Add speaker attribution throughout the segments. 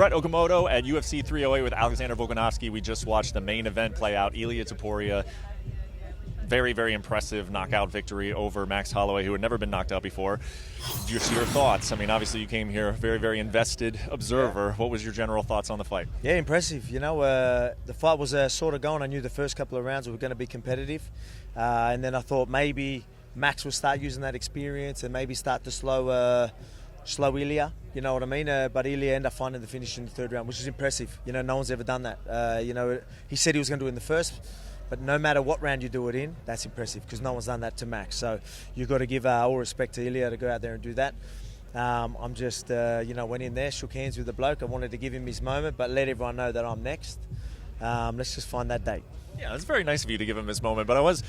Speaker 1: Brett Okamoto at UFC 308 with Alexander Volkanovski. We just watched the main event play out. Ilia Topuria, very, very impressive knockout victory over Max Holloway, who had never been knocked out before. Just your thoughts. I mean, obviously you came here very, very invested observer. What was your general thoughts on the fight?
Speaker 2: Yeah, impressive. You know, the fight was sort of going. I knew the first couple of rounds were going to be competitive. And then I thought maybe Max will start using that experience and maybe start to slow Ilia, you know what I mean? But Ilia ended up finding the finish in the third round, which is impressive. You know, no one's ever done that. You know, he said he was going to do it in the first, but no matter what round you do it in, that's impressive because no one's done that to Max. So you've got to give all respect to Ilia to go out there and do that. I'm just, you know, went in there, shook hands with the bloke. I wanted to give him his moment, but let everyone know that I'm next. Let's just find that date.
Speaker 1: Yeah, it's very nice of you to give him this moment, but I was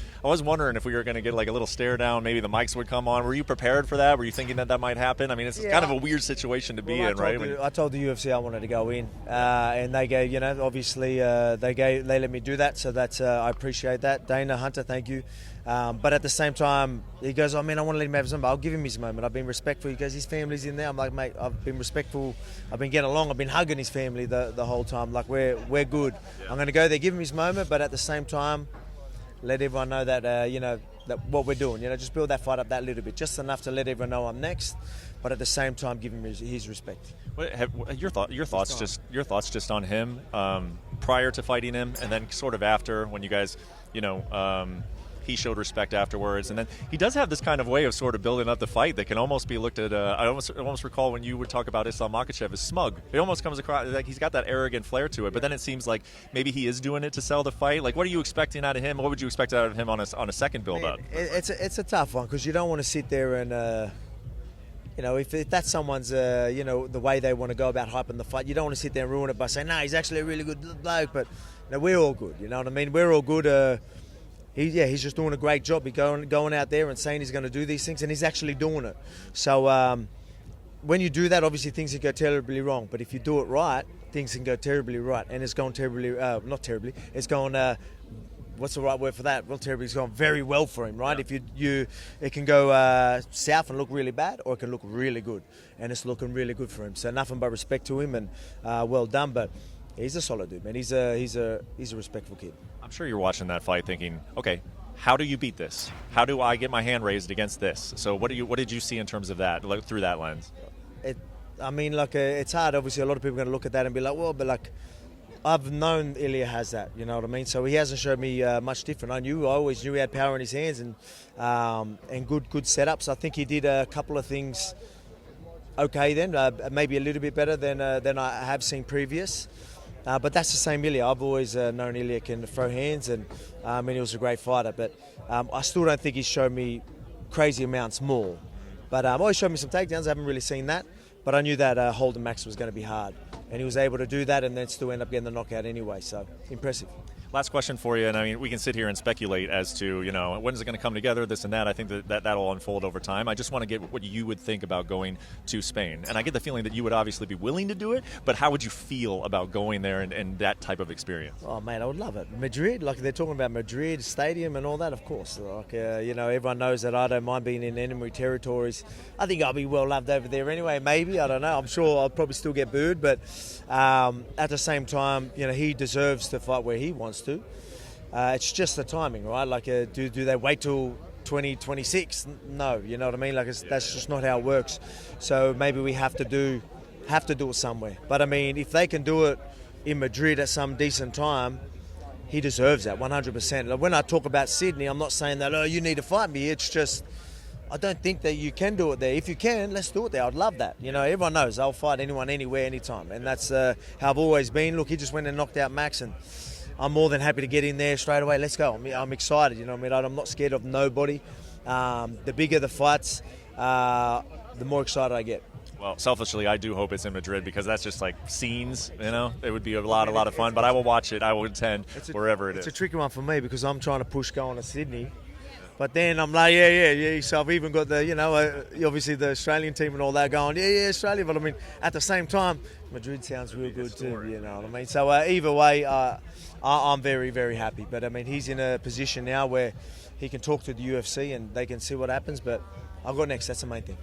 Speaker 1: wondering if we were going to get like a little stare down, maybe the mics would come on. Were you prepared for that? Were you thinking that might happen? I mean, it's kind of a weird situation to be in, right?
Speaker 2: I told the UFC I wanted to go in, and they gave, you know, obviously they let me do that, so that's I appreciate that. Dana, Hunter, thank you. But at the same time, he goes, I mean, I want to let him have his moment. I'll give him his moment. I've been respectful. He goes, his family's in there. I'm like, mate, I've been respectful. I've been getting along. I've been hugging his family the whole time. Like, we're good. Yeah. I'm going to go there, give him his moment, but at the same time, let everyone know that, you know, that what we're doing. You know, just build that fight up that little bit, just enough to let everyone know I'm next, but at the same time, give him his respect.
Speaker 1: Your thoughts just on him prior to fighting him, and then sort of after when you guys, you know. He showed respect afterwards, and then he does have this kind of way of sort of building up the fight that can almost be looked at. I almost recall when you would talk about Islam Makhachev as smug. It almost comes across like he's got that arrogant flair to it. But then it seems like maybe he is doing it to sell the fight. Like, what are you expecting out of him? What would you expect out of him on a second build-up?
Speaker 2: It's a tough one because you don't want to sit there and. You know, if that's someone's, you know, the way they want to go about hyping the fight, you don't want to sit there and ruin it by saying, no, he's actually a really good bloke. But you know, we're all good. You know what I mean? We're all good. He's just doing a great job. He's going out there and saying he's going to do these things, and he's actually doing it. So when you do that, obviously things can go terribly wrong. But if you do it right, things can go terribly right. And it's going terribly, not terribly, it's going, what's the right word for that? Well, terribly, it's going very well for him, right? Yeah. If it can go south and look really bad, or it can look really good. And it's looking really good for him. So nothing but respect to him, and well done. But he's a solid dude, man. He's a respectful kid.
Speaker 1: I'm sure you're watching that fight thinking, okay, how do you beat this? How do I get my hand raised against this? So what did you see in terms of that, like, through that lens?
Speaker 2: I mean, like, it's hard. Obviously, a lot of people are going to look at that and be like, well, but like, I've known Ilia has that, you know what I mean? So he hasn't showed me much different. I always knew he had power in his hands and good setups. I think he did a couple of things okay then, maybe a little bit better than I have seen previous. But that's the same Ilia. I've always known Ilia can throw hands, and he was a great fighter. But I still don't think he's shown me crazy amounts more. But always showed me some takedowns. I haven't really seen that. But I knew that holding Max was going to be hard. And he was able to do that and then still end up getting the knockout anyway. So, impressive.
Speaker 1: Last question for you, and I mean, we can sit here and speculate as to, you know, when is it going to come together, this and that. I think that'll unfold over time. I just want to get what you would think about going to Spain. And I get the feeling that you would obviously be willing to do it, but how would you feel about going there and that type of experience?
Speaker 2: Oh, man, I would love it. Madrid, like they're talking about Madrid stadium and all that, of course. Like, you know, everyone knows that I don't mind being in enemy territories. I think I'll be well loved over there anyway, maybe. I don't know. I'm sure I'll probably still get booed, but at the same time, you know, he deserves to fight where he wants to. It's just the timing, right? Like, do they wait till 2026? No, you know what I mean? Like, that's just not how it works. So maybe we have to do it somewhere. But I mean, if they can do it in Madrid at some decent time, he deserves that 100%. Like, when I talk about Sydney, I'm not saying that, oh, you need to fight me. It's just, I don't think that you can do it there. If you can, let's do it there. I'd love that. You know, everyone knows I'll fight anyone, anywhere, anytime. And that's how I've always been. Look, he just went and knocked out Max, and I'm more than happy to get in there straight away. Let's go. I'm excited. You know what I mean? I'm not scared of nobody. The bigger the fights, the more excited I get.
Speaker 1: Well, selfishly, I do hope it's in Madrid because that's just like scenes, you know? It would be a lot of fun, but I will watch it. I will attend wherever it is.
Speaker 2: It's a tricky one for me because I'm trying to push going to Sydney. But then I'm like, yeah. So I've even got the, you know, obviously the Australian team and all that going, yeah, Australia. But I mean, at the same time, Madrid sounds real good too, you know what I mean? So either way, I'm very, very happy. But I mean, he's in a position now where he can talk to the UFC and they can see what happens. But I've got next, that's the main thing.